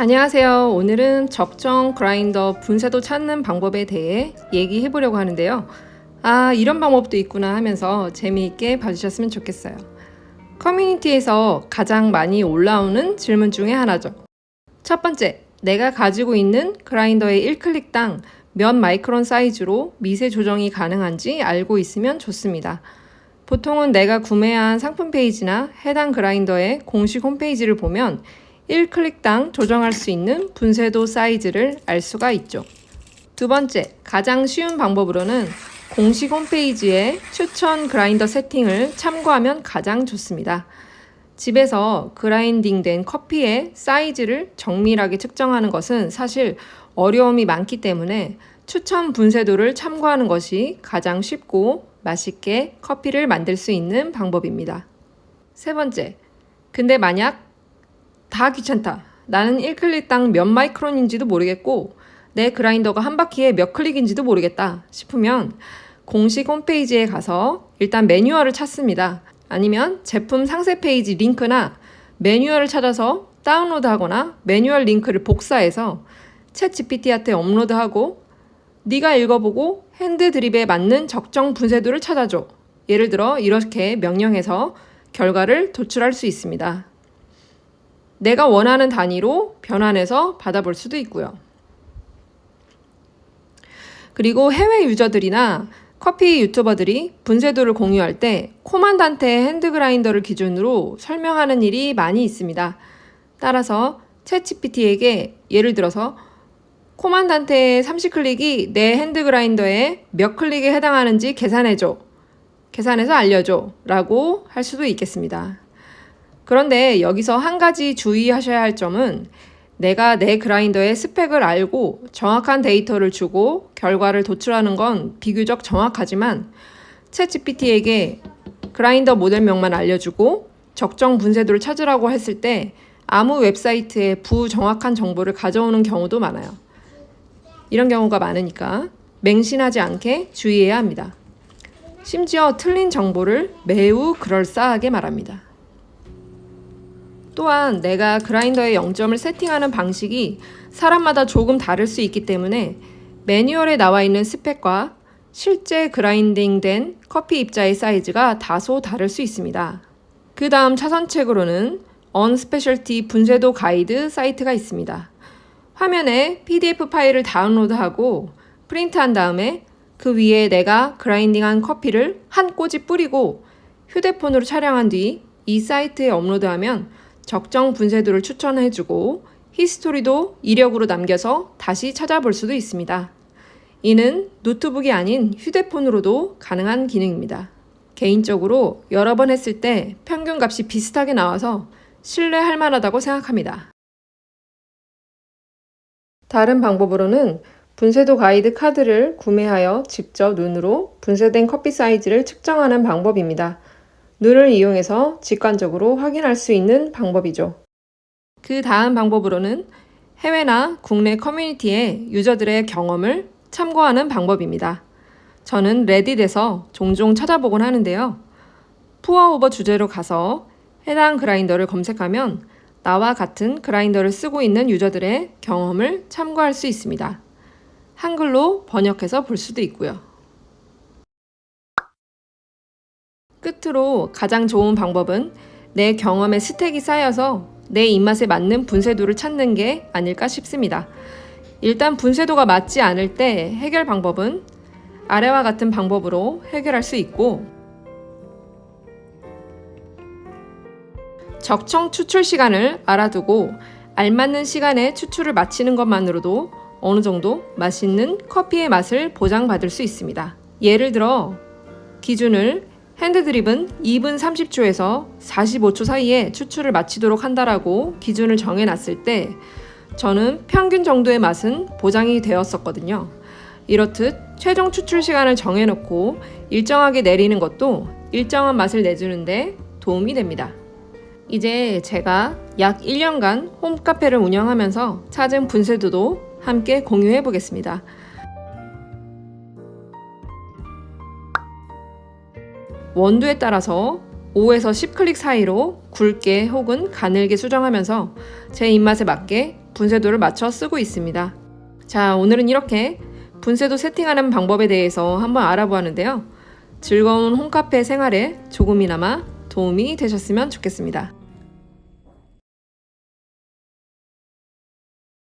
안녕하세요. 오늘은 적정 그라인더 분쇄도 찾는 방법에 대해 얘기해 보려고 하는데요. 이런 방법도 있구나 하면서 재미있게 봐주셨으면 좋겠어요. 커뮤니티에서 가장 많이 올라오는 질문 중에 하나죠. 첫 번째, 내가 가지고 있는 그라인더의 1클릭당 몇 마이크론 사이즈로 미세 조정이 가능한지 알고 있으면 좋습니다. 보통은 내가 구매한 상품 페이지나 해당 그라인더의 공식 홈페이지를 보면 1클릭당 조정할 수 있는 분쇄도 사이즈를 알 수가 있죠. 두 번째, 가장 쉬운 방법으로는 공식 홈페이지의 추천 그라인더 세팅을 참고하면 가장 좋습니다. 집에서 그라인딩된 커피의 사이즈를 정밀하게 측정하는 것은 사실 어려움이 많기 때문에 추천 분쇄도를 참고하는 것이 가장 쉽고 맛있게 커피를 만들 수 있는 방법입니다. 세 번째, 근데 만약 다 귀찮다. 나는 1클릭당 몇 마이크론인지도 모르겠고 내 그라인더가 한 바퀴에 몇 클릭인지도 모르겠다 싶으면 공식 홈페이지에 가서 일단 매뉴얼을 찾습니다. 아니면 제품 상세 페이지 링크나 매뉴얼을 찾아서 다운로드하거나 매뉴얼 링크를 복사해서 챗GPT한테 업로드하고 네가 읽어보고 핸드 드립에 맞는 적정 분쇄도를 찾아줘. 예를 들어 이렇게 명령해서 결과를 도출할 수 있습니다. 내가 원하는 단위로 변환해서 받아볼 수도 있고요. 그리고 해외 유저들이나 커피 유튜버들이 분쇄도를 공유할 때 코만단테 핸드 그라인더를 기준으로 설명하는 일이 많이 있습니다. 따라서 챗GPT에게 예를 들어서 코만단테의 30클릭이 내 핸드 그라인더에 몇 클릭에 해당하는지 계산해줘. 계산해서 알려줘. 라고 할 수도 있겠습니다. 그런데 여기서 한 가지 주의하셔야 할 점은 내가 내 그라인더의 스펙을 알고 정확한 데이터를 주고 결과를 도출하는 건 비교적 정확하지만 챗GPT에게 그라인더 모델명만 알려주고 적정 분쇄도를 찾으라고 했을 때 아무 웹사이트에 부정확한 정보를 가져오는 경우도 많아요. 이런 경우가 많으니까 맹신하지 않게 주의해야 합니다. 심지어 틀린 정보를 매우 그럴싸하게 말합니다. 또한 내가 그라인더의 0점을 세팅하는 방식이 사람마다 조금 다를 수 있기 때문에 매뉴얼에 나와 있는 스펙과 실제 그라인딩된 커피 입자의 사이즈가 다소 다를 수 있습니다. 그 다음 차선책으로는 언스페셜티 분쇄도 가이드 사이트가 있습니다. 화면에 PDF 파일을 다운로드하고 프린트한 다음에 그 위에 내가 그라인딩한 커피를 한 꼬지 뿌리고 휴대폰으로 촬영한 뒤 이 사이트에 업로드하면 적정 분쇄도를 추천해주고 히스토리도 이력으로 남겨서 다시 찾아볼 수도 있습니다. 이는 노트북이 아닌 휴대폰으로도 가능한 기능입니다. 개인적으로 여러 번 했을 때 평균값이 비슷하게 나와서 신뢰할 만하다고 생각합니다. 다른 방법으로는 분쇄도 가이드 카드를 구매하여 직접 눈으로 분쇄된 커피 사이즈를 측정하는 방법입니다. 눈을 이용해서 직관적으로 확인할 수 있는 방법이죠. 그 다음 방법으로는 해외나 국내 커뮤니티의 유저들의 경험을 참고하는 방법입니다. 저는 레딧에서 종종 찾아보곤 하는데요. 푸어오버 주제로 가서 해당 그라인더를 검색하면 나와 같은 그라인더를 쓰고 있는 유저들의 경험을 참고할 수 있습니다. 한글로 번역해서 볼 수도 있고요. 끝으로 가장 좋은 방법은 내 경험의 스택이 쌓여서 내 입맛에 맞는 분쇄도를 찾는 게 아닐까 싶습니다. 일단 분쇄도가 맞지 않을 때 해결 방법은 아래와 같은 방법으로 해결할 수 있고 적정 추출 시간을 알아두고 알맞는 시간에 추출을 마치는 것만으로도 어느 정도 맛있는 커피의 맛을 보장받을 수 있습니다. 예를 들어 기준을 핸드드립은 2분 30초에서 45초 사이에 추출을 마치도록 한다라고 기준을 정해놨을 때 저는 평균 정도의 맛은 보장이 되었었거든요. 이렇듯 최종 추출 시간을 정해놓고 일정하게 내리는 것도 일정한 맛을 내주는데 도움이 됩니다. 이제 제가 약 1년간 홈카페를 운영하면서 찾은 분쇄도도 함께 공유해 보겠습니다. 원두에 따라서 5에서 10클릭 사이로 굵게 혹은 가늘게 수정하면서 제 입맛에 맞게 분쇄도를 맞춰 쓰고 있습니다. 자, 오늘은 이렇게 분쇄도 세팅하는 방법에 대해서 한번 알아보았는데요. 즐거운 홈카페 생활에 조금이나마 도움이 되셨으면 좋겠습니다.